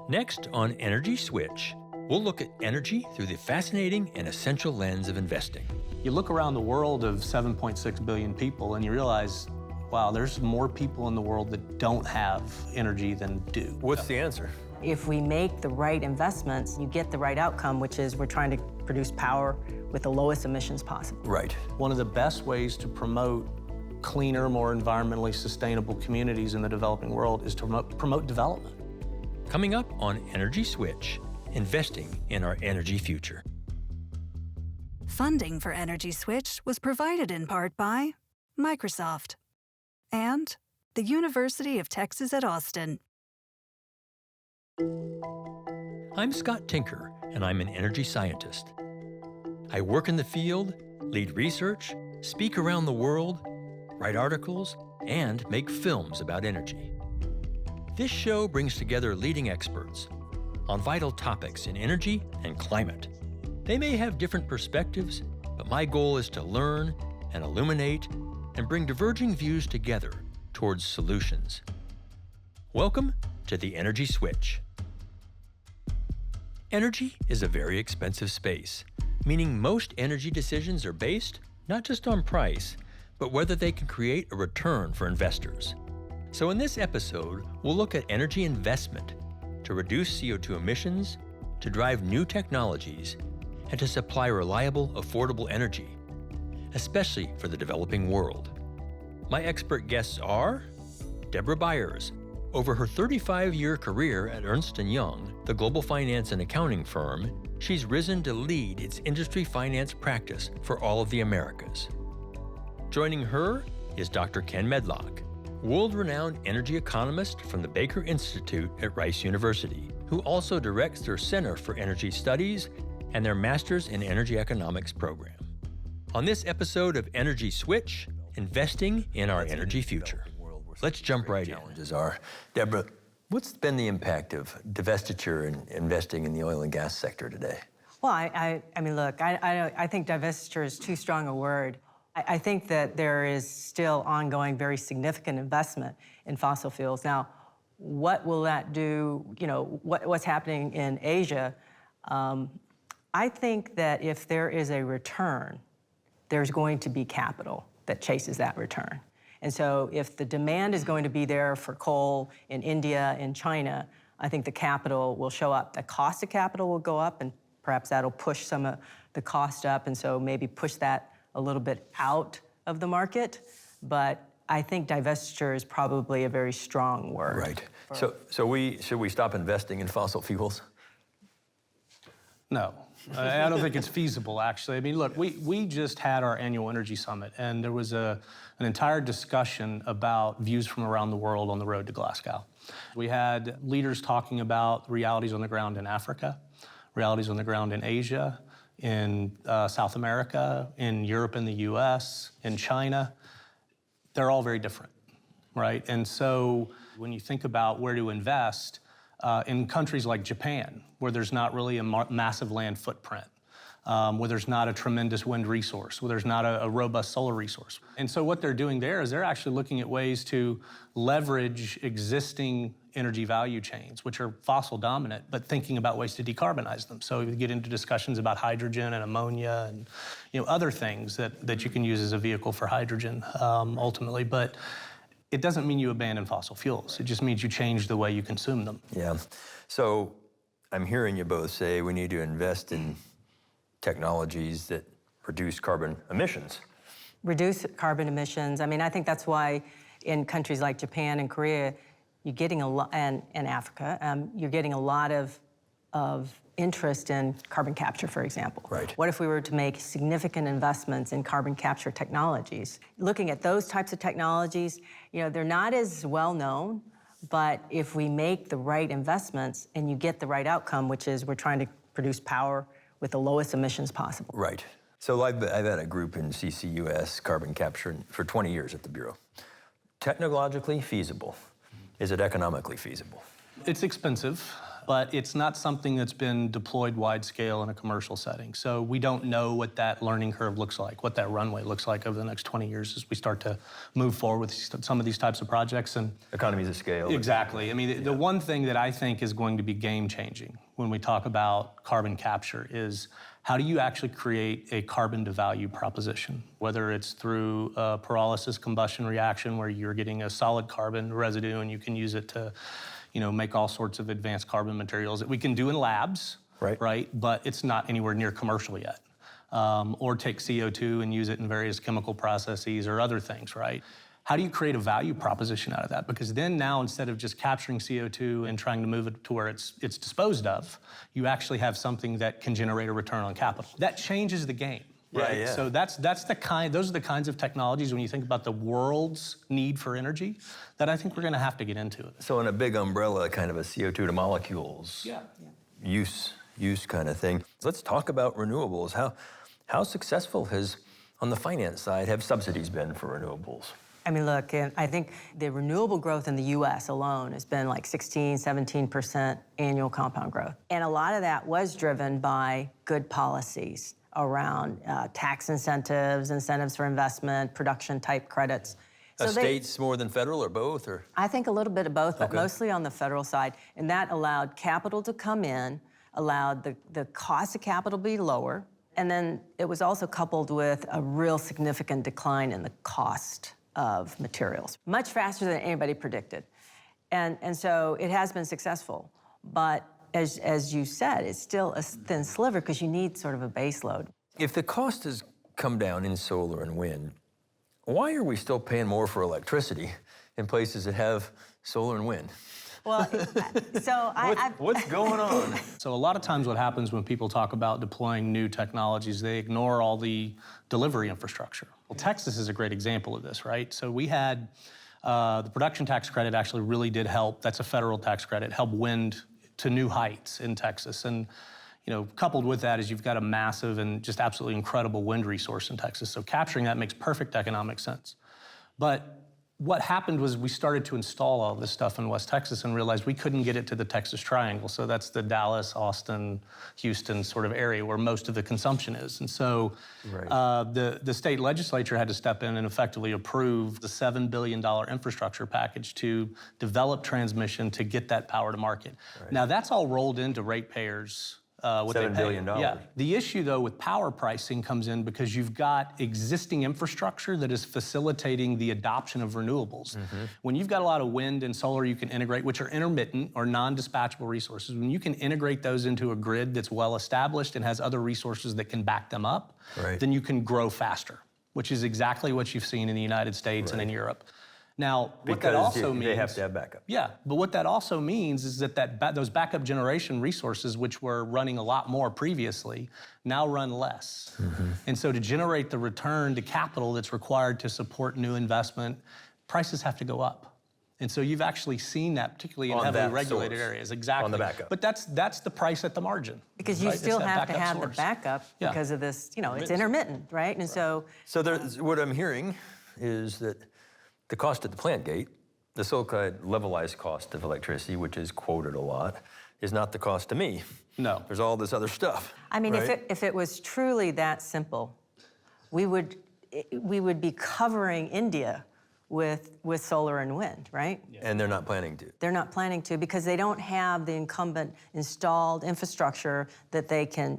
Next on Energy Switch, we'll look at energy through the fascinating and essential lens of investing. You look around the world of 7.6 billion people and you realize, wow, there's more people in the world that don't have energy than do. What's the answer? If we make the right investments, you get the right outcome, which is we're trying to produce power with the lowest emissions possible. Right. One of the best ways to promote cleaner, more environmentally sustainable communities in the developing world is to promote development. Coming up on Energy Switch, investing in our energy future. Funding for Energy Switch was provided in part by Microsoft and the University of Texas at Austin. I'm Scott Tinker, and I'm an energy scientist. I work in the field, lead research, speak around the world, write articles, and make films about energy. This show brings together leading experts on vital topics in energy and climate. They may have different perspectives, but my goal is to learn and illuminate and bring diverging views together towards solutions. Welcome to the Energy Switch. Energy is a very expensive space, meaning most energy decisions are based not just on price, but whether they can create a return for investors. So in this episode, we'll look at energy investment to reduce CO2 emissions, to drive new technologies, and to supply reliable, affordable energy, especially for the developing world. My expert guests are Deborah Byers. Over her 35-year career at Ernst & Young, the global finance and accounting firm, she's risen to lead its industry finance practice for all of the Americas. Joining her is Dr. Ken Medlock, world-renowned energy economist from the Baker Institute at Rice University, who also directs their Center for Energy Studies and their Masters in Energy Economics program. On this episode of Energy Switch, investing in our energy future. Let's jump right in. Challenges are. Deborah, what's been the impact of divestiture and investing in the oil and gas sector today? Well, I mean, look, I think divestiture is too strong a word. I think that there is still ongoing very significant investment in fossil fuels. Now, what will that do, what's happening in Asia? I think that if there is a return, there's going to be capital that chases that return. And so if the demand is going to be there for coal in India and China, I think the capital will show up. The cost of capital will go up, and perhaps that'll push some of the cost up, and so maybe push that a little bit out of the market. But I think divestiture is probably a very strong word. Right. So should we stop investing in fossil fuels? No, I don't think it's feasible, actually. I mean, look, we just had our annual energy summit, and there was an entire discussion about views from around the world on the road to Glasgow. We had leaders talking about realities on the ground in Africa, realities on the ground in Asia, in South America, in Europe and the US, in China. They're all very different, right? And so when you think about where to invest, in countries like Japan, where there's not really a massive land footprint, where there's not a tremendous wind resource, where there's not a robust solar resource. And so what they're doing there is they're actually looking at ways to leverage existing energy value chains, which are fossil dominant, but thinking about ways to decarbonize them. So we get into discussions about hydrogen and ammonia and other things that you can use as a vehicle for hydrogen ultimately. But it doesn't mean you abandon fossil fuels. It just means you change the way you consume them. Yeah. So I'm hearing you both say we need to invest in technologies that reduce carbon emissions. Reduce carbon emissions. I mean, I think that's why in countries like Japan and Korea, you're getting a lot, and Africa, you're getting a lot of interest in carbon capture, for example. Right. What if we were to make significant investments in carbon capture technologies? Looking at those types of technologies, they're not as well known, but if we make the right investments and you get the right outcome, which is we're trying to produce power with the lowest emissions possible. Right. So I've had a group in CCUS, carbon capture, for 20 years at the Bureau. Technologically feasible. Is it economically feasible? It's expensive. but it's not something that's been deployed wide scale in a commercial setting. So we don't know what that learning curve looks like, what that runway looks like over the next 20 years as we start to move forward with some of these types of projects. And economies of scale. exactly. I mean, the one thing that I think is going to be game changing when we talk about carbon capture is how do you actually create a carbon to value proposition, whether it's through a pyrolysis combustion reaction where you're getting a solid carbon residue and you can use it to, make all sorts of advanced carbon materials that we can do in labs, right? But it's not anywhere near commercial yet. Or take CO2 and use it in various chemical processes or other things, right? How do you create a value proposition out of that? Because then now, instead of just capturing CO2 and trying to move it to where it's disposed of, you actually have something that can generate a return on capital. That changes the game, right? Yeah. So those are the kinds of technologies, when you think about the world's need for energy, that I think we're gonna have to get into. So in a big umbrella, kind of a CO2 to molecules use kind of thing. So let's talk about renewables. How successful on the finance side, have subsidies been for renewables? I mean, look, and I think the renewable growth in the U.S. alone has been like 16, 17% annual compound growth. And a lot of that was driven by good policies around tax incentives for investment, production type credits. So States more than federal or both? Or? I think a little bit of both, but mostly on the federal side. And that allowed capital to come in, allowed the cost of capital to be lower. And then it was also coupled with a real significant decline in the cost of materials, much faster than anybody predicted. And so it has been successful. But as you said, it's still a thin sliver because you need sort of a base load. If the cost has come down in solar and wind, why are we still paying more for electricity in places that have solar and wind? Well, so What's going on? So a lot of times what happens when people talk about deploying new technologies, they ignore all the delivery infrastructure. Well, Texas is a great example of this, right? So we had the production tax credit actually really did help. That's a federal tax credit, help wind to new heights in Texas. And coupled with that is you've got a massive and just absolutely incredible wind resource in Texas. So capturing that makes perfect economic sense. But what happened was we started to install all this stuff in West Texas and realized we couldn't get it to the Texas Triangle. So that's the Dallas, Austin, Houston sort of area where most of the consumption is. And so the state legislature had to step in and effectively approve the $7 billion infrastructure package to develop transmission to get that power to market. Now that's all rolled into ratepayers. $7 billion. Yeah. The issue, though, with power pricing comes in because you've got existing infrastructure that is facilitating the adoption of renewables. Mm-hmm. When you've got a lot of wind and solar you can integrate, which are intermittent or non-dispatchable resources, when you can integrate those into a grid that's well established and has other resources that can back them up, then you can grow faster, which is exactly what you've seen in the United States and in Europe. Now, what that also means... they have to have backup. Yeah, but what that also means is that those backup generation resources, which were running a lot more previously, now run less. Mm-hmm. And so to generate the return to capital that's required to support new investment, prices have to go up. And so you've actually seen that, particularly in heavily regulated areas. Exactly. On the backup. But that's the price at the margin. Because you still have to have the backup because of this, it's intermittent, right? And so... So what I'm hearing is that the cost at the plant gate, the so-called levelized cost of electricity, which is quoted a lot, is not the cost to me. No. There's all this other stuff. I mean, if it was truly that simple, we would be covering India with solar and wind, right? Yeah. And they're not planning to. They're not planning to because they don't have the incumbent installed infrastructure that they can,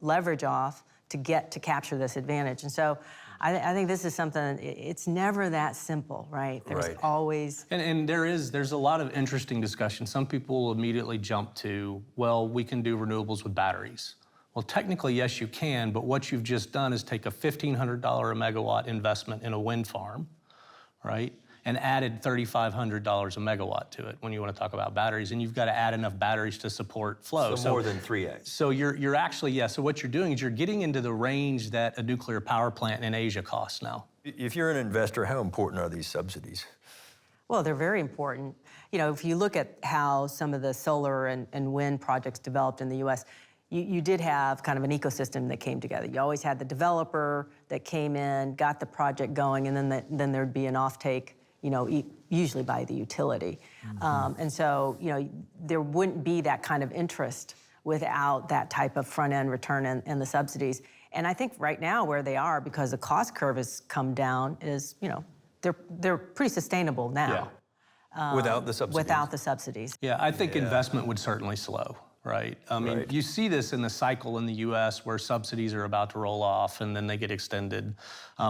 leverage off to capture this advantage. And so I think this is something, it's never that simple, right? There's always... And there's a lot of interesting discussion. Some people will immediately jump to, well, we can do renewables with batteries. Well, technically, yes, you can, but what you've just done is take a $1,500 a megawatt investment in a wind farm, right? And added $3,500 a megawatt to it when you want to talk about batteries, and you've got to add enough batteries to support flow. So more than 3x. So you're actually, so what you're doing is you're getting into the range that a nuclear power plant in Asia costs now. If you're an investor, how important are these subsidies? Well, they're very important. If you look at how some of the solar and wind projects developed in the U.S., you did have kind of an ecosystem that came together. You always had the developer that came in, got the project going, and then there'd be an offtake usually by the utility. And so, there wouldn't be that kind of interest without that type of front-end return and the subsidies. And I think right now where they are, because the cost curve has come down, is, they're pretty sustainable now. Without the subsidies? Without the subsidies. Yeah, I think investment would certainly slow, right? I mean, Right. you see this in the cycle in the US where subsidies are about to roll off and then they get extended.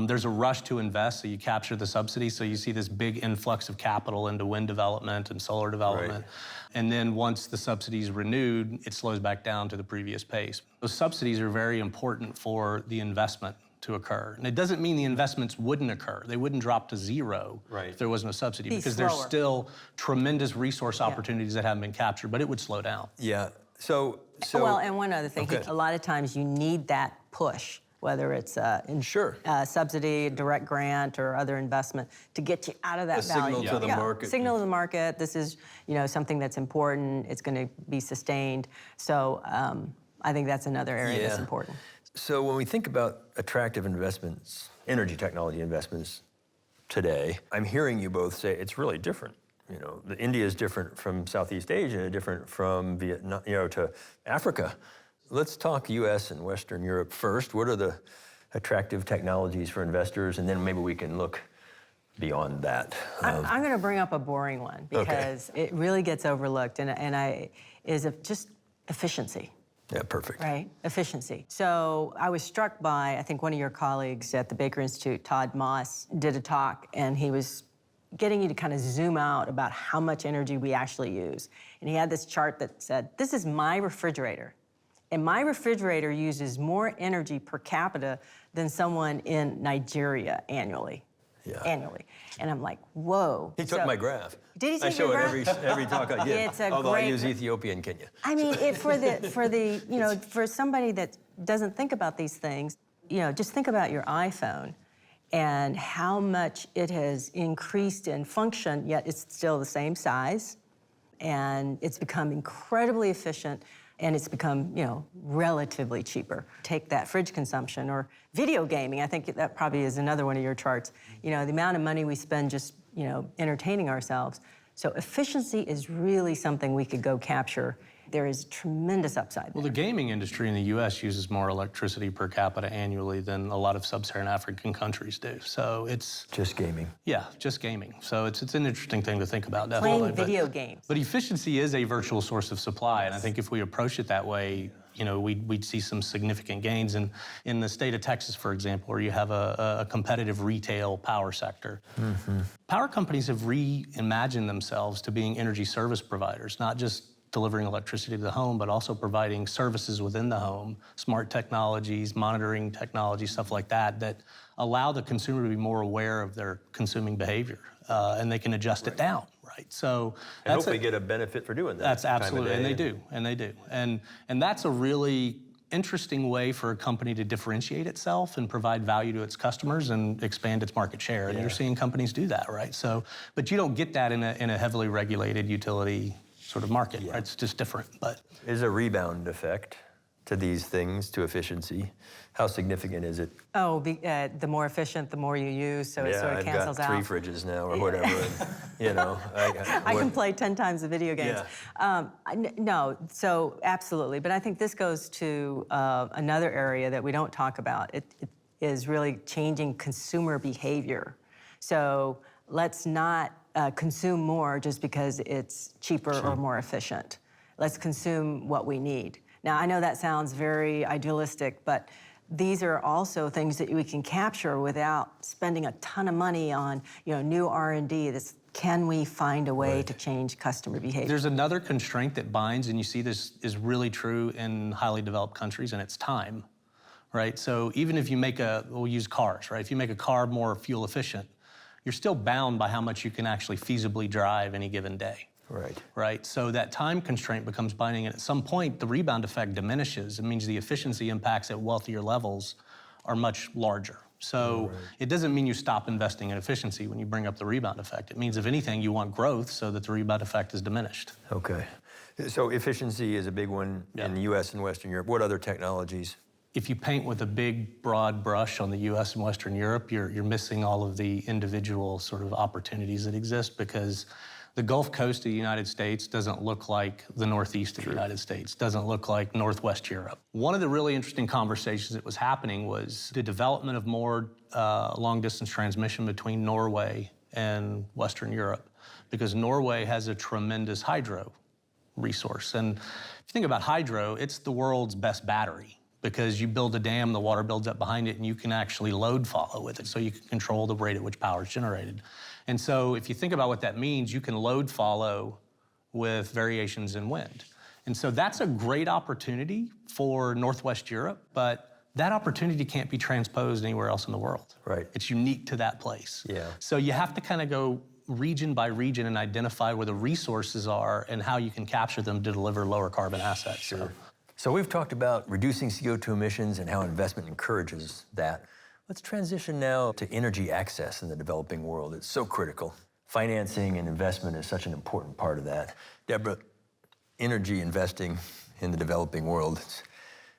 There's a rush to invest, so you capture the subsidies, so you see this big influx of capital into wind development and solar development. Right. And then once the subsidies renewed, it slows back down to the previous pace. Those subsidies are very important for the investment to occur. And it doesn't mean the investments wouldn't occur. They wouldn't drop to zero if there was no subsidy, because there's still tremendous resource opportunities that haven't been captured, but it would slow down. Yeah. So well, and one other thing, a lot of times you need that push, whether it's subsidy, direct grant, or other investment, to get you out of that value. Signal to the market. Signal to the market. This is, something that's important. It's going to be sustained. So I think that's another area that's important. So when we think about attractive investments, energy technology investments today, I'm hearing you both say it's really different. India is different from Southeast Asia, different from Vietnam, to Africa. Let's talk U.S. and Western Europe first. What are the attractive technologies for investors? And then maybe we can look beyond that. I'm going to bring up a boring one because it really gets overlooked, is just efficiency. Yeah, perfect. Right, efficiency. So I was struck by, I think one of your colleagues at the Baker Institute, Todd Moss, did a talk, and he was getting you to kind of zoom out about how much energy we actually use. And he had this chart that said, this is my refrigerator. And my refrigerator uses more energy per capita than someone in Nigeria annually. Annually. And I'm like, whoa. He took my graph. Did he take I show your it graph? every talk I give. It's a although I great use Ethiopia and Kenya. I mean, for somebody that doesn't think about these things, just think about your iPhone and how much it has increased in function, yet it's still the same size. And it's become incredibly efficient, and it's become, relatively cheaper. Take that fridge consumption or video gaming. I think that probably is another one of your charts. The amount of money we spend just, entertaining ourselves. So efficiency is really something we could go capture. There is tremendous upside there. Well, the gaming industry in the U.S. uses more electricity per capita annually than a lot of sub-Saharan African countries do. So it's... Just gaming. Yeah, just gaming. So it's an interesting thing to think about, definitely. Playing video games. But efficiency is a virtual source of supply, and I think if we approach it that way, we'd see some significant gains. And in the state of Texas, for example, where you have a competitive retail power sector, power companies have reimagined themselves to being energy service providers, not just delivering electricity to the home, but also providing services within the home, smart technologies, monitoring technology, stuff like that, that allow the consumer to be more aware of their consuming behavior, and they can adjust it down, right? So and hopefully get a benefit for doing that. That's absolutely, and they do. And that's a really interesting way for a company to differentiate itself and provide value to its customers and expand its market share. And you're seeing companies do that, right? So, but you don't get that in a heavily regulated utility sort of market, right? It's just different, but. Is a rebound effect to these things, to efficiency? How significant is it? Oh, the more efficient, the more you use, so it sort of cancels out. Yeah, I've got 3 fridges now or whatever, and, I can play 10 times the video games. No, so absolutely, but I think this goes to another area that we don't talk about. It is really changing consumer behavior. So let's not consume more just because it's cheaper or more efficient. Let's consume what we need. Now, I know that sounds very idealistic, but these are also things that we can capture without spending a ton of money on, new R&D. Can we find a way to change customer behavior? There's another constraint that binds, and you see this is really true in highly developed countries, and it's time, right? So even if you we'll use cars, right? If you make a car more fuel efficient, you're still bound by how much you can actually feasibly drive any given day. Right? So that time constraint becomes binding, and at some point, the rebound effect diminishes. It means the efficiency impacts at wealthier levels are much larger. So it doesn't mean you stop investing in efficiency when you bring up the rebound effect. It means, if anything, you want growth so that the rebound effect is diminished. Okay. So efficiency is a big one in the U.S. and Western Europe. What other technologies if you paint with a big, broad brush on the US and Western Europe, you're missing all of the individual sort of opportunities that exist, because the Gulf Coast of the United States doesn't look like the Northeast of the United States, doesn't look like Northwest Europe. One of the really interesting conversations that was happening was the development of more long-distance transmission between Norway and Western Europe, because Norway has a tremendous hydro resource. And if you think about hydro, it's the world's best battery, because you build a dam, the water builds up behind it, and you can actually load follow with it, so you can control the rate at which power is generated. And so if you think about what that means, you can load follow with variations in wind. And so that's a great opportunity for Northwest Europe, but that opportunity can't be transposed anywhere else in the world. Right. It's unique to that place. Yeah. So you have to kind of go region by region and identify where the resources are and how you can capture them to deliver lower carbon assets. Sure. So we've talked about reducing CO2 emissions and how investment encourages that. Let's transition now to energy access in the developing world. It's so critical. Financing and investment is such an important part of that. Deborah, energy investing in the developing world,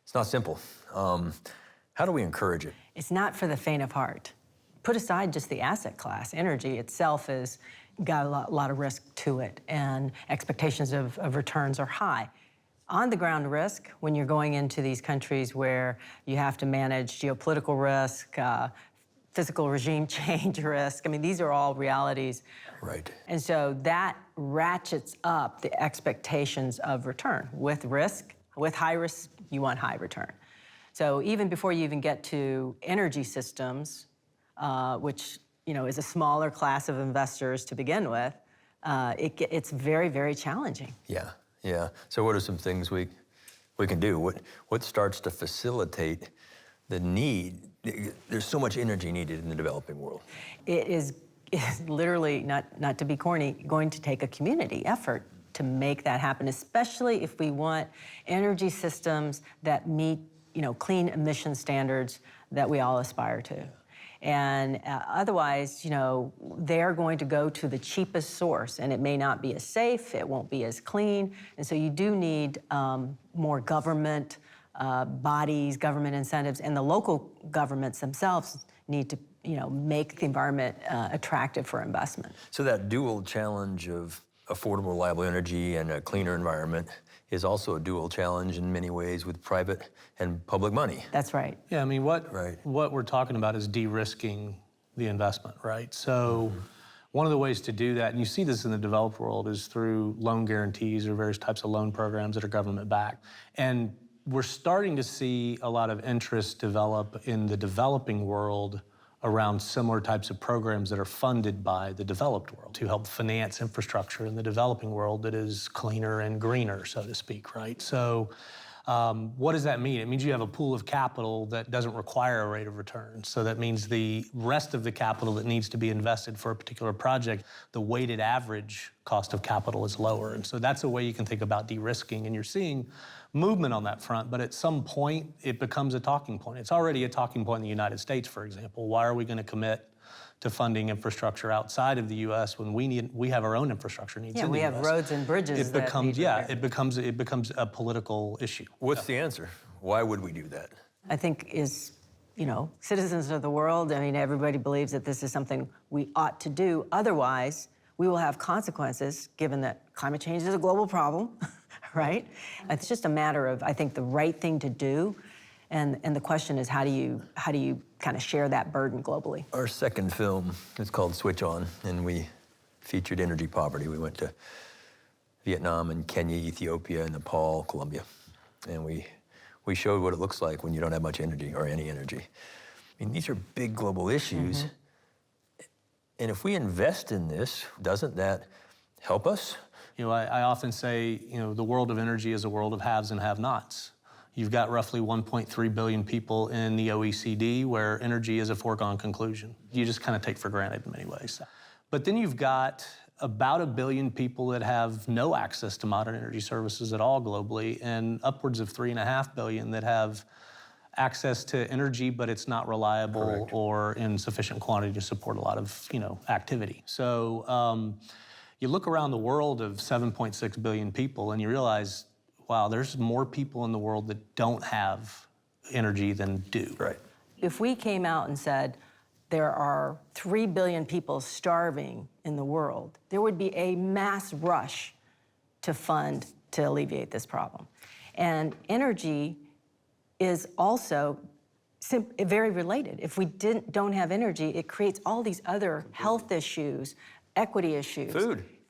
it's not simple. How do we encourage it? It's not for the faint of heart. Put aside just the asset class. Energy itself has got a lot of risk to it, and expectations of returns are high. On the ground risk, when you're going into these countries where you have to manage geopolitical risk, physical regime change risk, I mean, these are all realities. Right. And so that ratchets up the expectations of return. With risk, with high risk, you want high return. So even before you even get to energy systems, which is a smaller class of investors to begin with, it's very, very challenging. Yeah. Yeah. So what are some things we can do? What starts to facilitate the need? There's so much energy needed in the developing world. It is literally, not to be corny, going to take a community effort to make that happen, especially if we want energy systems that meet, clean emission standards that we all aspire to. And otherwise, they're going to go to the cheapest source, and it may not be as safe, it won't be as clean, and so you do need more government bodies, government incentives, and the local governments themselves need to, make the environment attractive for investment. So that dual challenge of affordable, reliable energy and a cleaner environment is also a dual challenge in many ways with private and public money. That's right. Yeah, I mean, what we're talking about is de-risking the investment, right? So one of the ways to do that, and you see this in the developed world, is through loan guarantees or various types of loan programs that are government-backed. And we're starting to see a lot of interest develop in the developing world around similar types of programs that are funded by the developed world to help finance infrastructure in the developing world that is cleaner and greener, so to speak, right? So what does that mean? It means you have a pool of capital that doesn't require a rate of return. So that means the rest of the capital that needs to be invested for a particular project, the weighted average cost of capital is lower. And so that's a way you can think about de-risking. And you're seeing movement on that front, but at some point it becomes a talking point. It's already a talking point in the United States, for example. Why are we going to commit to funding infrastructure outside of the U.S. when we have our own infrastructure needs in the U.S.? Yeah, we have roads and bridges. It becomes a political issue. What's the answer? Why would we do that? I think is, citizens of the world, everybody believes that this is something we ought to do. Otherwise, we will have consequences, given that climate change is a global problem, right? It's just a matter of, I think, the right thing to do. And the question is, how do you kind of share that burden globally? Our second film is called Switch On, and we featured energy poverty. We went to Vietnam and Kenya, Ethiopia, Nepal, Colombia. And we showed what it looks like when you don't have much energy or any energy. These are big global issues. Mm-hmm. And if we invest in this, doesn't that help us? I often say, the world of energy is a world of haves and have-nots. You've got roughly 1.3 billion people in the OECD where energy is a foregone conclusion. You just kind of take for granted in many ways. But then you've got about 1 billion people that have no access to modern energy services at all globally, and upwards of 3.5 billion that have access to energy, but it's not reliable. Correct. Or in sufficient quantity to support a lot of, activity. So you look around the world of 7.6 billion people and you realize, wow, there's more people in the world that don't have energy than do. Right. If we came out and said there are 3 billion people starving in the world, there would be a mass rush to fund to alleviate this problem. And energy is also very related. If we don't have energy, it creates all these other health issues, equity issues.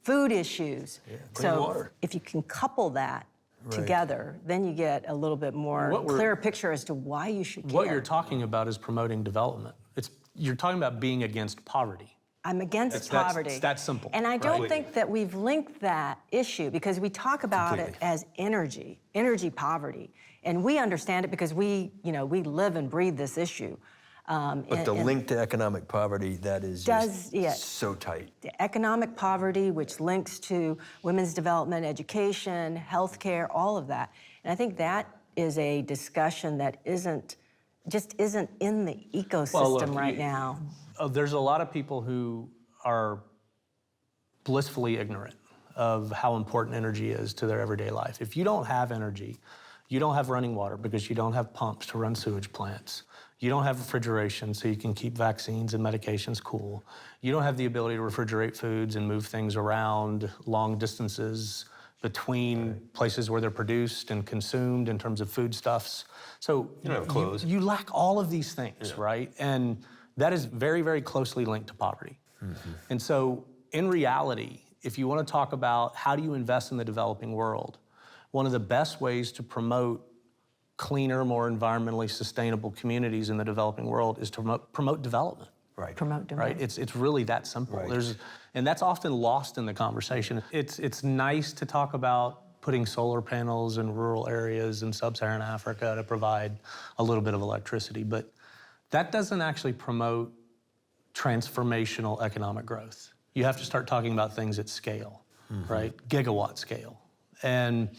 Food issues. Yeah, clean water. If you can couple that together, then you get a little bit more clearer picture as to why you should care. What you're talking about is promoting development. You're talking about being against poverty. I'm against poverty. It's that simple. And I don't think that we've linked that issue because we talk about it as energy poverty. And we understand it because we live and breathe this issue. But the link to economic poverty, that is just so tight. The economic poverty, which links to women's development, education, healthcare, all of that. And I think that is a discussion that isn't in the ecosystem right now. There's a lot of people who are blissfully ignorant of how important energy is to their everyday life. If you don't have energy, you don't have running water because you don't have pumps to run sewage plants. You don't have refrigeration so you can keep vaccines and medications cool. You don't have the ability to refrigerate foods and move things around long distances between places where they're produced and consumed in terms of foodstuffs. So you lack all of these things, right? And that is very, very closely linked to poverty. And so in reality, if you want to talk about how do you invest in the developing world, one of the best ways to promote cleaner, more environmentally sustainable communities in the developing world is to promote development. Right. Promote development. Right? It's really that simple. Right. And that's often lost in the conversation. It's nice to talk about putting solar panels in rural areas in sub-Saharan Africa to provide a little bit of electricity, but that doesn't actually promote transformational economic growth. You have to start talking about things at scale, right? Gigawatt scale. And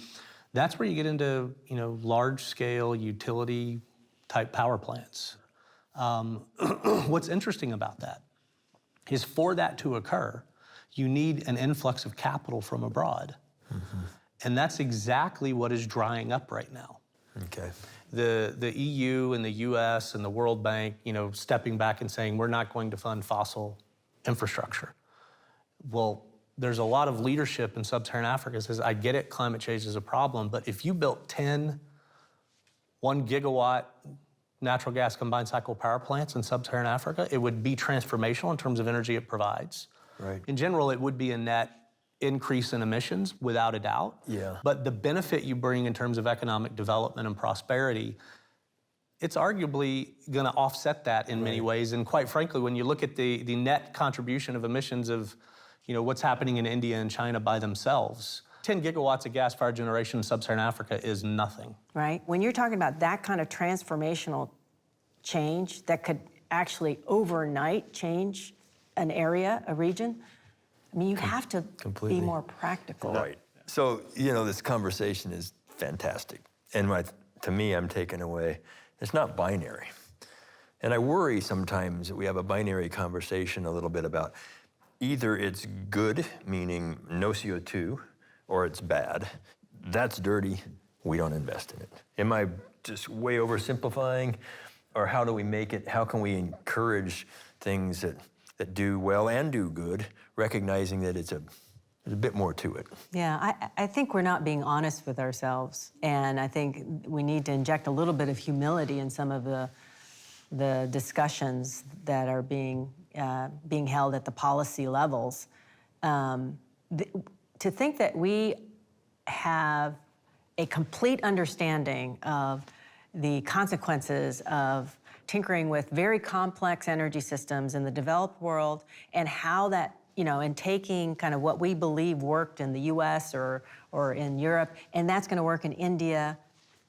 that's where you get into, large-scale utility-type power plants. What's interesting about that is for that to occur, you need an influx of capital from abroad. And that's exactly what is drying up right now. Okay. The EU and the US and the World Bank, stepping back and saying, we're not going to fund fossil infrastructure. Well, there's a lot of leadership in sub-Saharan Africa that says, I get it, climate change is a problem, but if you built 10 1 gigawatt natural gas combined cycle power plants in sub-Saharan Africa, it would be transformational in terms of energy it provides. Right. In general, it would be a net increase in emissions, without a doubt. Yeah. But the benefit you bring in terms of economic development and prosperity, it's arguably going to offset that in many ways. And quite frankly, when you look at the net contribution of emissions of what's happening in India and China by themselves, 10 gigawatts of gas-fired generation in sub-Saharan Africa is nothing. Right? When you're talking about that kind of transformational change that could actually overnight change an area, a region, I mean, you have to be more practical. Right. So, this conversation is fantastic. And to me, I'm taking away, it's not binary. And I worry sometimes that we have a binary conversation a little bit about either it's good, meaning no CO2, or it's bad. That's dirty. We don't invest in it. Am I just way oversimplifying? Or how do we make it, how can we encourage things that do well and do good, recognizing that there's a bit more to it? Yeah, I think we're not being honest with ourselves. And I think we need to inject a little bit of humility in some of the discussions that are being held at the policy levels. To think that we have a complete understanding of the consequences of tinkering with very complex energy systems in the developed world and how that, and taking kind of what we believe worked in the US or in Europe, and that's going to work in India,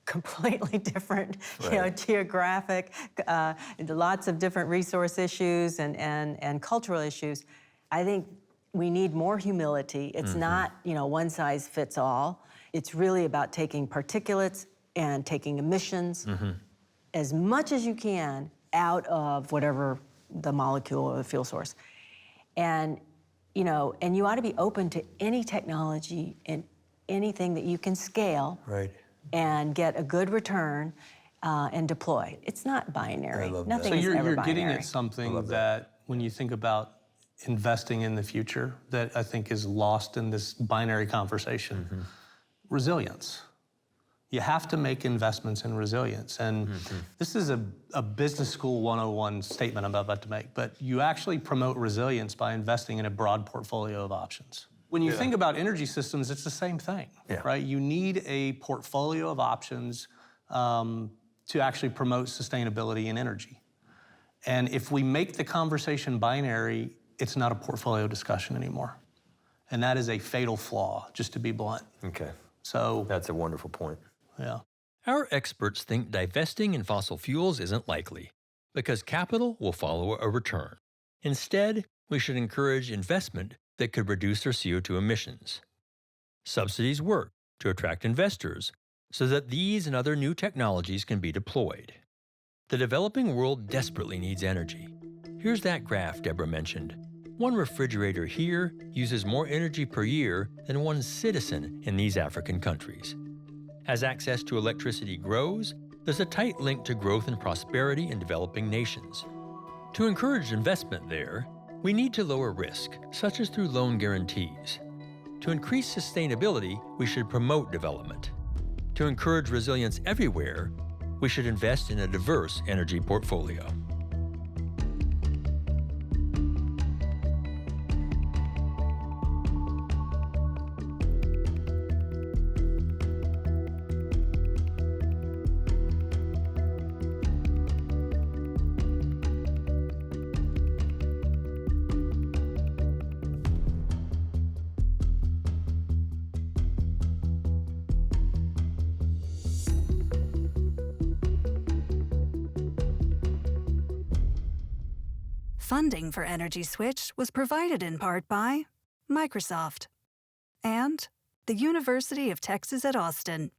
completely different, geographic, lots of different resource issues and cultural issues. I think we need more humility. It's not, one size fits all. It's really about taking particulates and taking emissions as much as you can out of whatever the molecule or the fuel source. And, and you ought to be open to any technology and anything that you can scale Right. and get a good return and deploy. It's not binary. I love that. Nothing So is ever you're binary. getting at something that when you think about investing in the future that I think is lost in this binary conversation. Resilience. You have to make investments in resilience. And this is a business school 101 statement I'm about to make, but you actually promote resilience by investing in a broad portfolio of options. When you think about energy systems, it's the same thing, right? You need a portfolio of options to actually promote sustainability in energy. And if we make the conversation binary, it's not a portfolio discussion anymore. And that is a fatal flaw, just to be blunt. Okay. So That's a wonderful point. yeah. Our experts think divesting in fossil fuels isn't likely because capital will follow a return. Instead, we should encourage investment that could reduce their CO2 emissions. Subsidies work to attract investors so that these and other new technologies can be deployed. The developing world desperately needs energy. Here's that graph Deborah mentioned. One refrigerator here uses more energy per year than one citizen in these African countries. As access to electricity grows, there's a tight link to growth and prosperity in developing nations. To encourage investment there, we need to lower risk, such as through loan guarantees. To increase sustainability, we should promote development. To encourage resilience everywhere, we should invest in a diverse energy portfolio. Funding for Energy Switch was provided in part by Microsoft and the University of Texas at Austin.